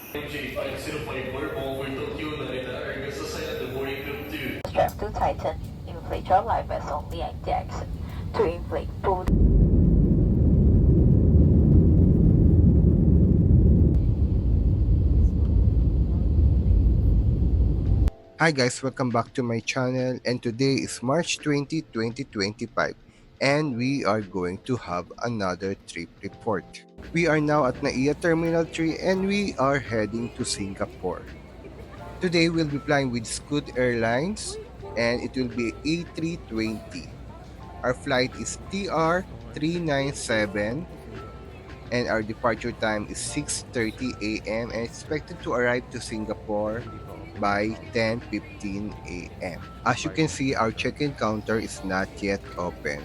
Strap to tighten. Inflate your life vessel only at the exit. To inflate, pull. Hi guys, welcome back to my channel, and today is March 20, 2025, and we are going to have another trip report. We are now at NAIA Terminal 3 and we are heading to Singapore. Today we'll be flying with Scoot Airlines and it will be A320. Our flight is TR397 and our departure time is 6:30 a.m. and expected to arrive to Singapore by 10:15 a.m. As you can see, our check-in counter is not yet open.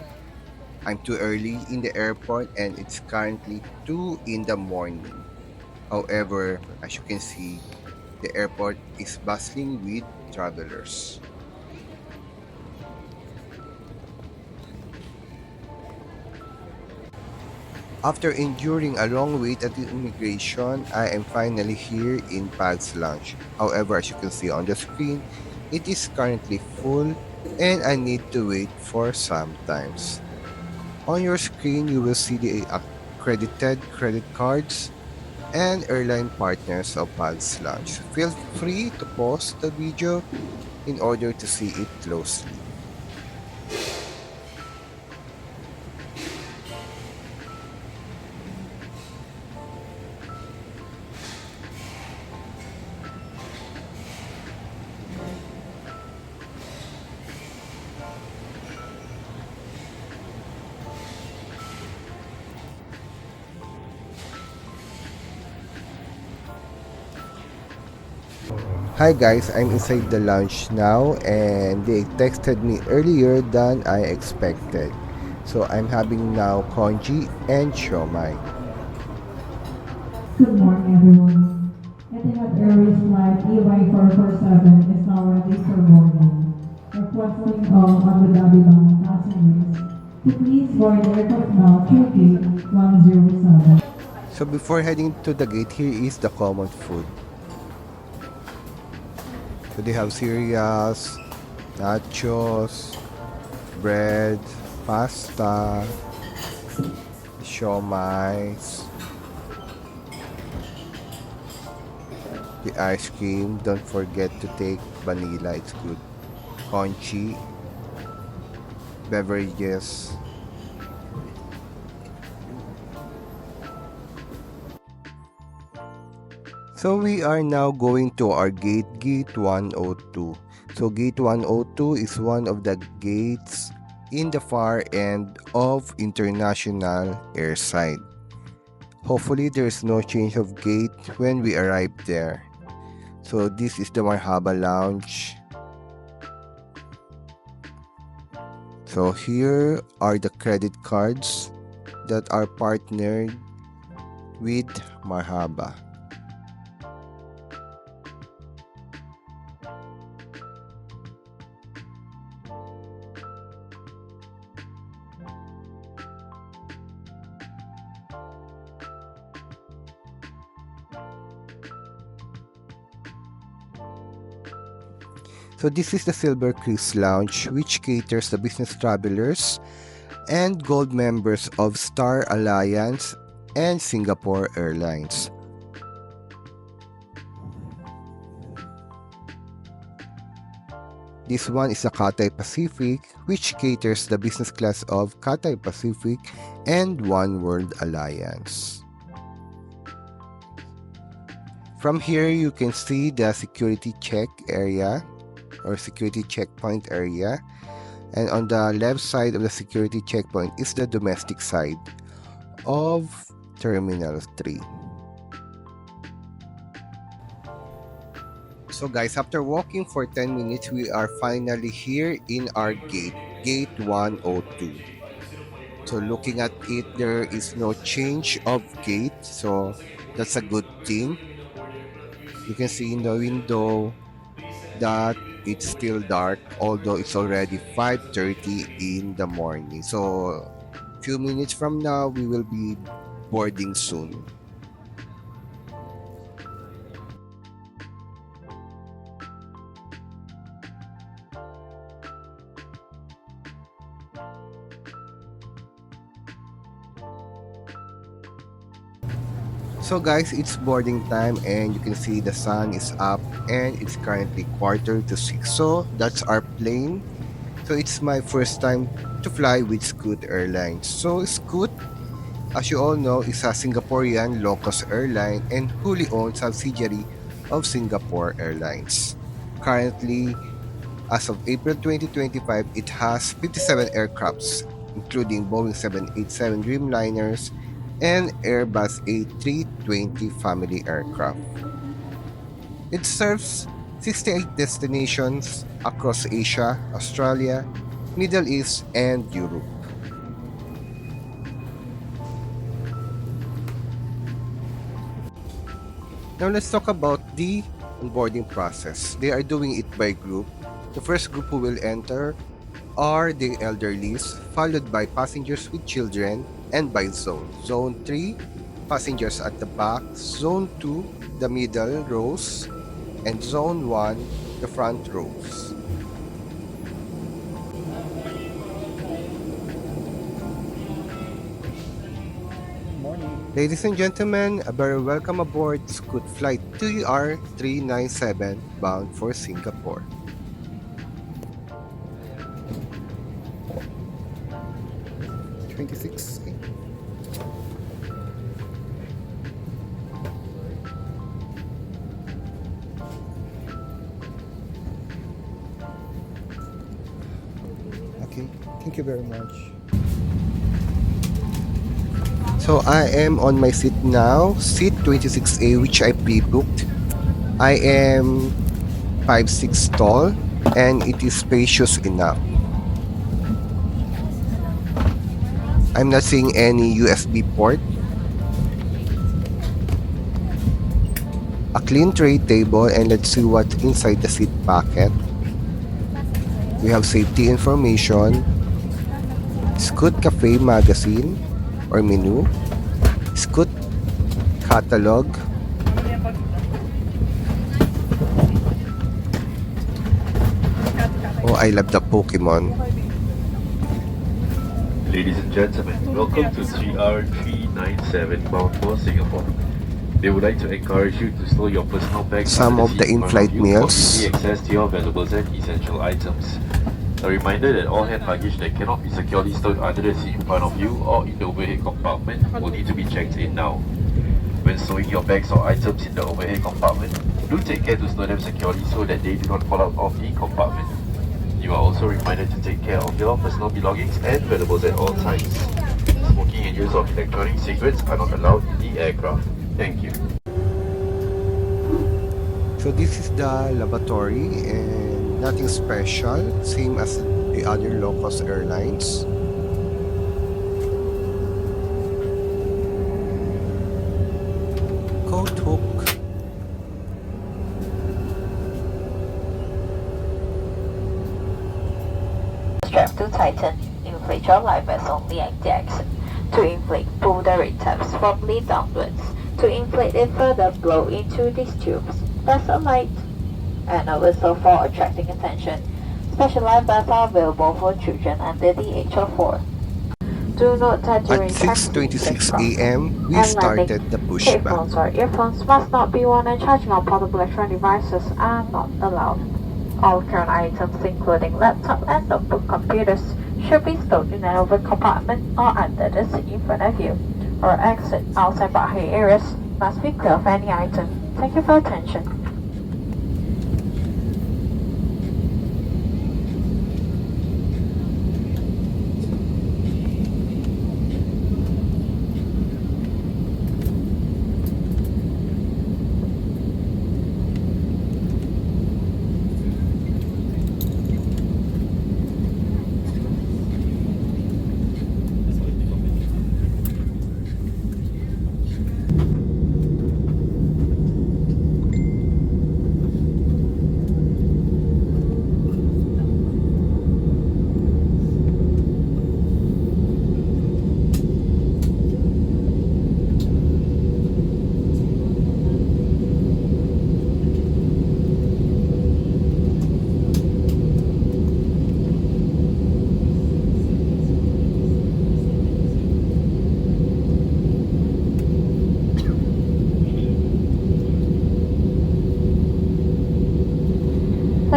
I'm too early in the airport and it's currently 2 in the morning. However, as you can see, the airport is bustling with travelers. After enduring a long wait at the immigration, I am finally here in Pag's Lounge. However, as you can see on the screen, it is currently full and I need to wait for some times. On your screen, you will see the accredited credit cards and airline partners of Pag's Lounge. Feel free to pause the video in order to see it closely. Hi guys, I'm inside the lounge now and they texted me earlier than I expected. So I'm having now congee and shomai. Good morning, everyone. Etihad Airways flight EY447 is now ready for boarding. Requesting all Abu Dhabi bound passengers to please board the aircraft now through gate 107. So before heading to the gate, here is the common food. So they have cereals, nachos, bread, pasta, shomai, the ice cream. Don't forget to take vanilla, it's good. Congee, beverages. So we are now going to our gate 102. So gate 102 is one of the gates in the far end of international airside. Hopefully there's no change of gate when we arrive there. So this is the Marhaba Lounge. So here are the credit cards that are partnered with Marhaba. So this is the Silver Cruise Lounge, which caters the business travelers and gold members of Star Alliance and Singapore Airlines. This one is the Cathay Pacific, which caters the business class of Cathay Pacific and One World Alliance. From here, you can see the security check area or security checkpoint area, and on the left side of the security checkpoint is the domestic side of Terminal 3. So guys, after walking for 10 minutes, we are finally here in our gate 102. So looking at it, there is no change of gate, so that's a good thing. You can see in the window that it's still dark, although it's already 5:30 in the morning. So few minutes from now we will be boarding soon. So guys, it's boarding time and you can see the sun is up and it's currently 5:45. So that's our plane. So it's my first time to fly with Scoot Airlines. So Scoot, as you all know, is a Singaporean low-cost airline and wholly owned subsidiary of Singapore Airlines. Currently, as of April 2025, it has 57 aircrafts, including Boeing 787 Dreamliners and Airbus A320 family aircraft. It serves 68 destinations across Asia, Australia, Middle East, and Europe. Now let's talk about the onboarding process. They are doing it by group. The first group who will enter are the elderlies, followed by passengers with children, and by zone. Zone 3, passengers at the back. Zone 2, the middle rows. And Zone 1, the front rows. Ladies and gentlemen, a very welcome aboard Scoot Flight TR397 bound for Singapore. '26. Okay, thank you very much. So I am on my seat now, seat 26A, which I pre-booked. I am 5'6" tall and it is spacious enough. I'm not seeing any USB port. A clean tray table, and let's see what's inside the seat packet. We have safety information, Scoot Cafe magazine or menu, Scoot catalog, oh I love the Pokemon. Ladies and gentlemen, welcome to TR397 bound for Singapore. They would like to encourage you to store your personal bags Some under of the seat in front in-flight of you meals. for easy access to your valuables and essential items. A reminder that all hand luggage that cannot be securely stored under the seat in front of you or in the overhead compartment will need to be checked in now. When stowing your bags or items in the overhead compartment, do take care to store them securely so that they do not fall out of the compartment. You are also reminded to take care of your personal belongings and valuables at all times. Smoking and use of electronic cigarettes are not allowed in the aircraft. Thank you. So this is the lavatory and nothing special, same as the other low-cost airlines. Coat hook. Strap to tighten. Inflate your life vest on the jacks. To inflate, pull the red tabs firmly downwards. To inflate it further, blow into these tubes. That's a light and a whistle for attracting attention. Special life vests are available for children under the age of 4. Do note that during At taxi, 6:26 check-in, a.m., we and started landing, the pushback. headphones or earphones must not be worn, and charging on portable electronic devices are not allowed. All current items, including laptop and notebook computers, should be stored in an overhead compartment or under the seat in front of you. Or exit outside bahay areas must be clear of any item. Thank you for your attention.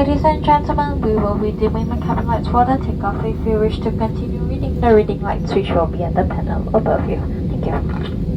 Ladies and gentlemen, we will be dimming the cabin lights for the takeoff. If you wish to continue reading, the reading light switch will be at the panel above you. Thank you.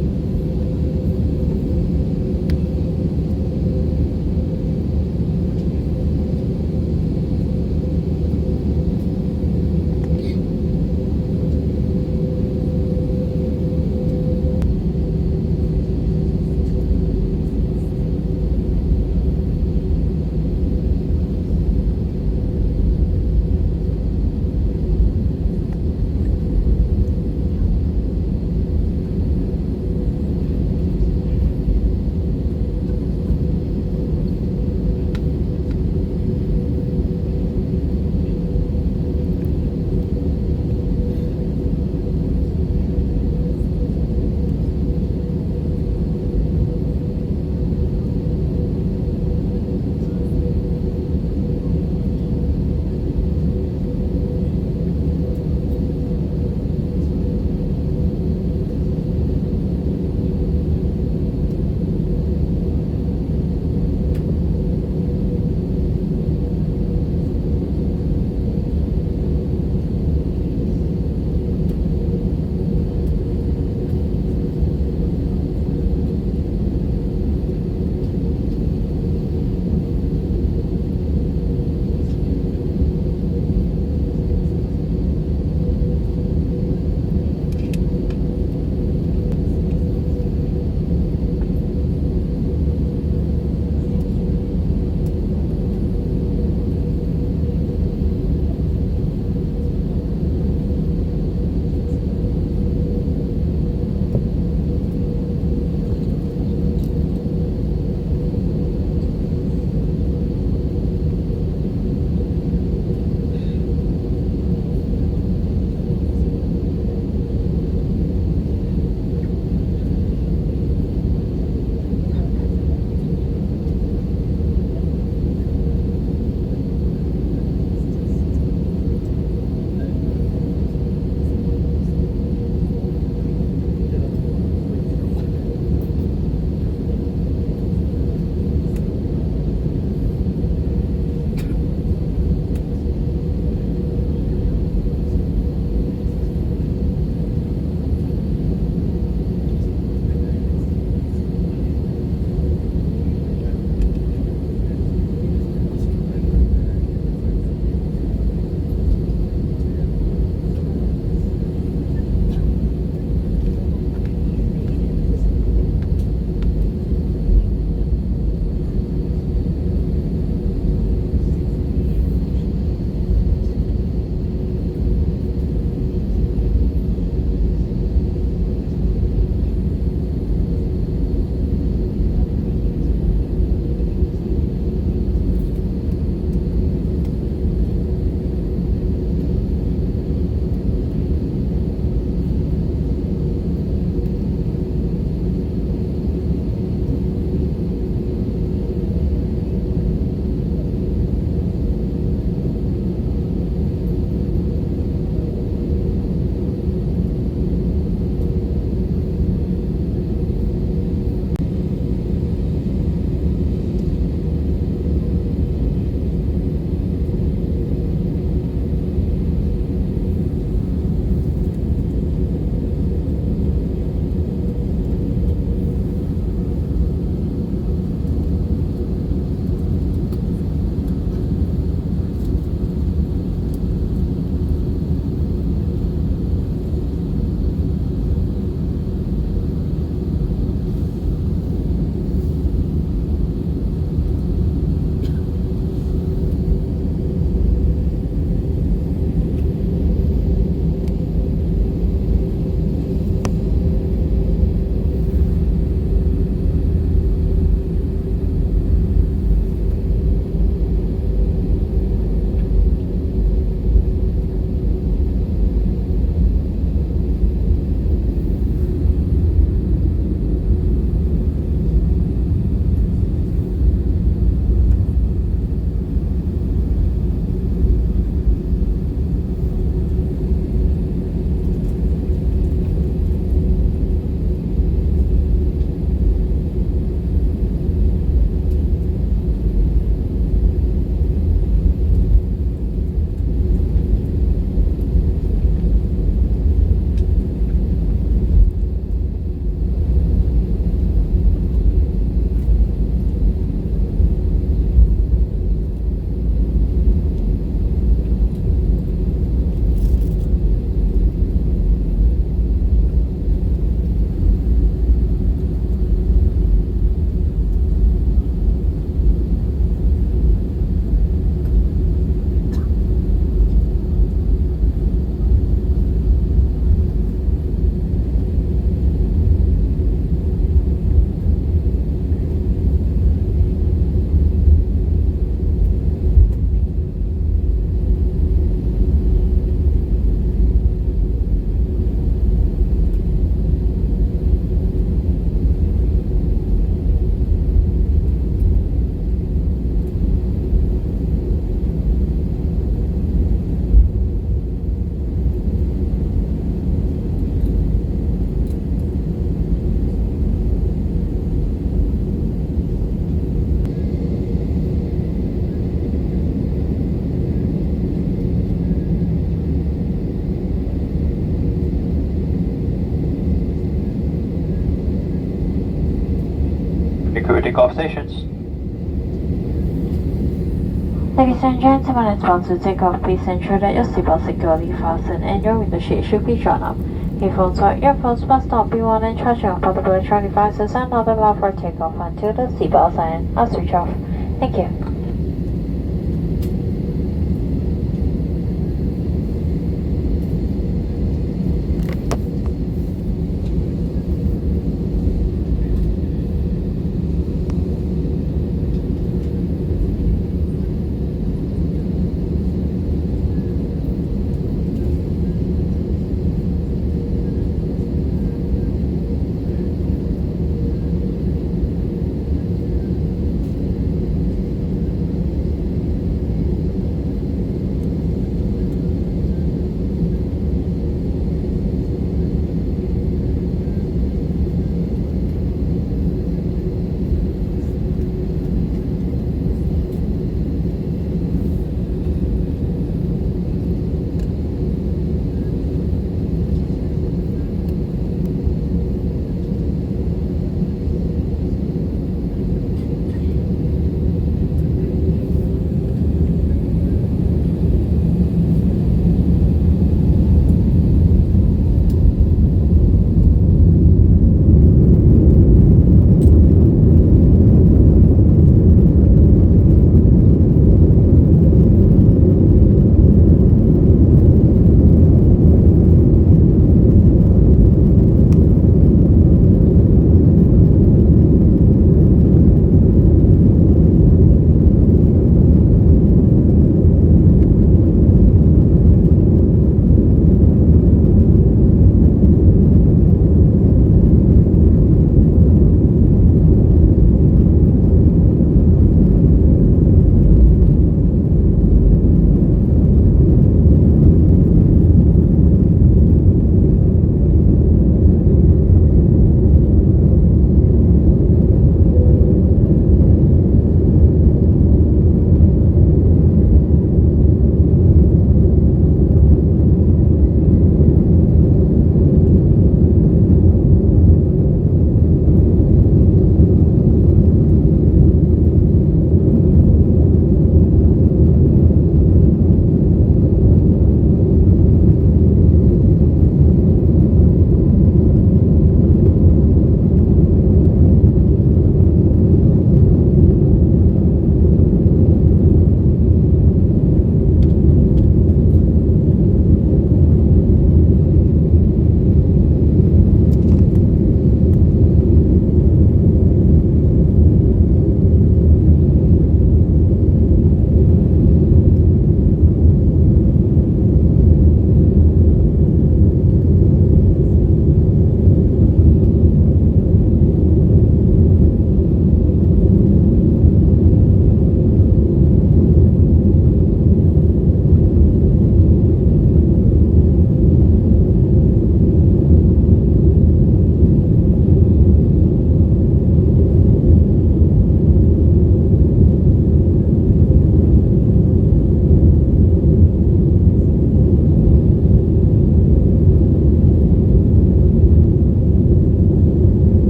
your takeoff stations. Ladies and gentlemen, as about to take off, please ensure that your seatbelt is securely fastened and your window shade should be drawn up. Headphones or earphones must not be worn, and charging of portable electronic devices are not allowed for takeoff until the seatbelt sign are switched off. Thank you.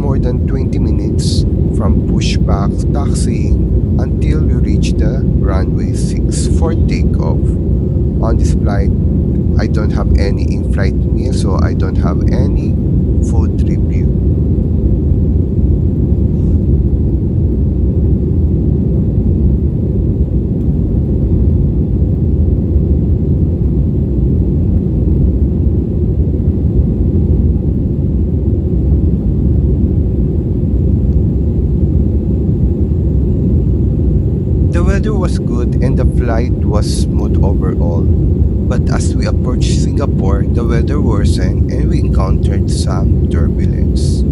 more than 20 minutes from Pushback taxiing until we reach the runway 6 for takeoff. On this flight, I don't have any in-flight meal, so I don't have any food review. flight was smooth overall, but as we approached Singapore, the weather worsened and we encountered some turbulence.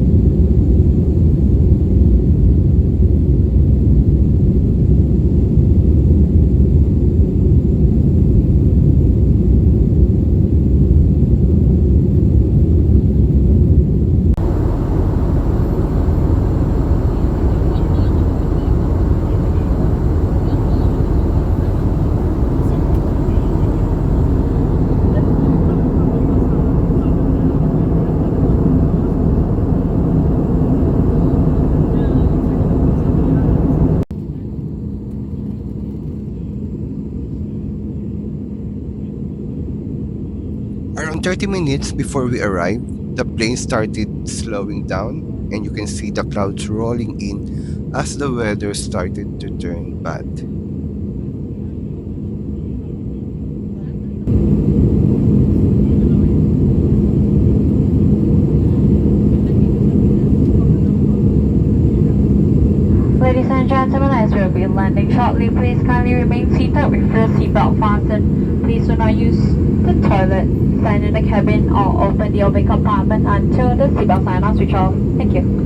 Around 30 minutes before we arrived, the plane started slowing down, and you can see the clouds rolling in as the weather started to turn bad. Ladies and gentlemen, as we'll be landing shortly, please kindly remain seated with your seatbelt fastened. Please do not use the toilet, stand in the cabin, or open the overhead compartment until the seatbelt sign are switched off. Thank you.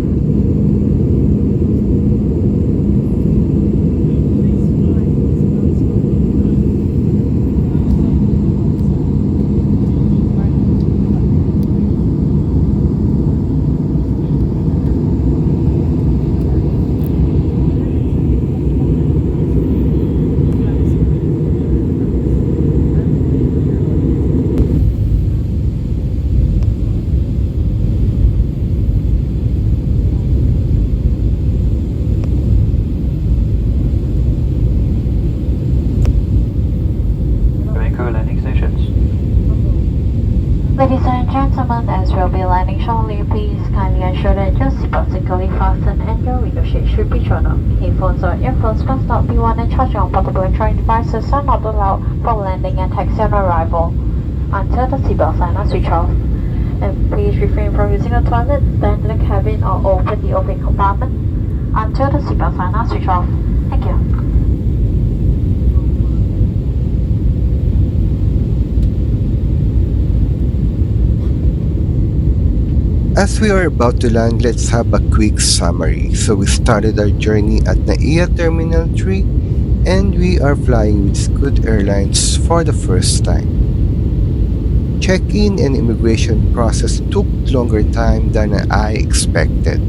Ladies and gentlemen, as we'll be landing shortly, please kindly ensure that your seatbelt is securely fastened and your window shade should be shown up. Headphones or earphones must not be worn, and charging on portable electronic devices are not allowed for landing and taxi on arrival until the seatbelt sign are switched off. And please refrain from using the toilet, stand in the cabin, or open the overhead compartment until the seatbelt sign are switched off. Thank you. As we are about to land, let's have a quick summary. So we started our journey at NAIA Terminal 3 and we are flying with Scoot Airlines for the first time. Check-in and immigration process took longer time than I expected.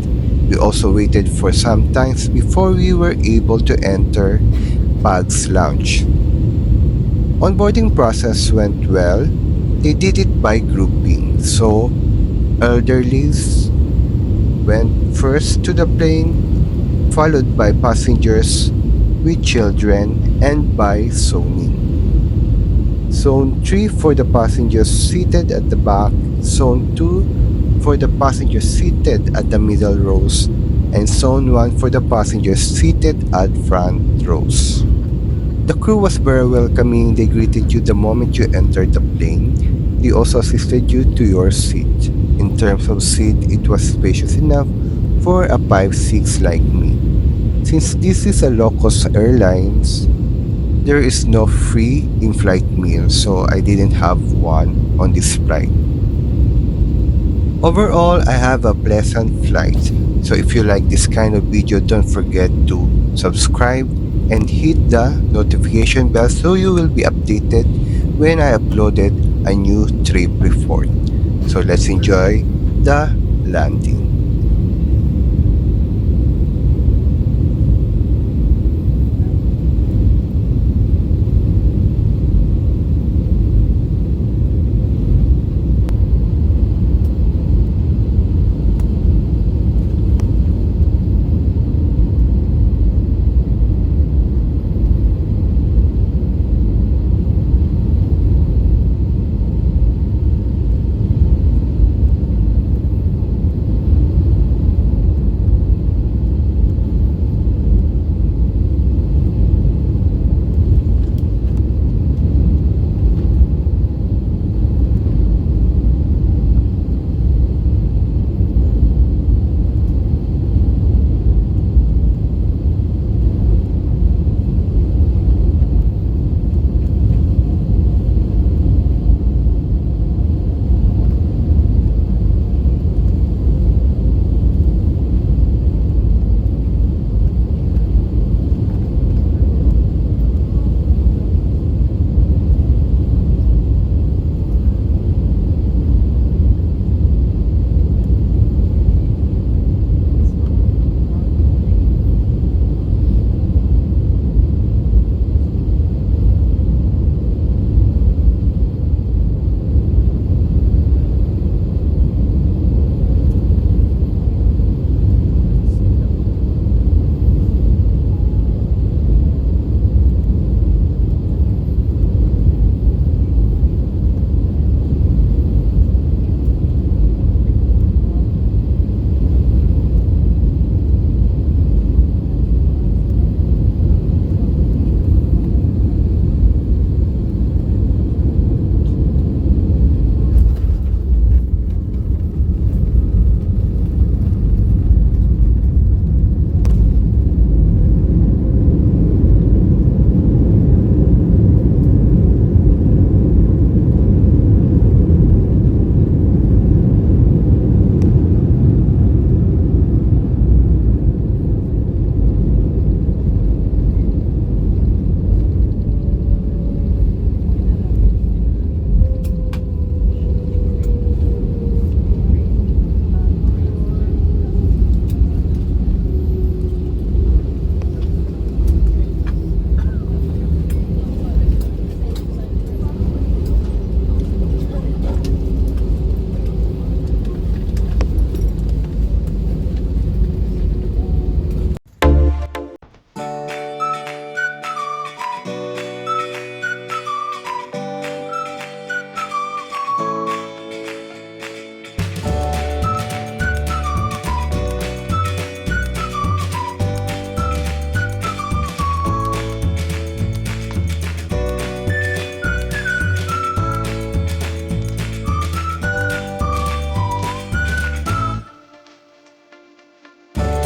We also waited for some times before we were able to enter PAG's lounge. Onboarding process went well. They did it by grouping, so elderlies went first to the plane, followed by passengers with children, and by zoning. Zone 3 for the passengers seated at the back, Zone 2 for the passengers seated at the middle rows, and Zone 1 for the passengers seated at front rows. The crew was very welcoming. They greeted you the moment you entered the plane. They also assisted you to your seat. In terms of seat, it was spacious enough for a 5'6" like me. Since this is a low-cost airlines, there is no free in-flight meal, so I didn't have one on this flight. Overall, I have a pleasant flight. So if you like this kind of video, don't forget to subscribe and hit the notification bell so you will be updated when I uploaded a new trip report. So let's enjoy the landing.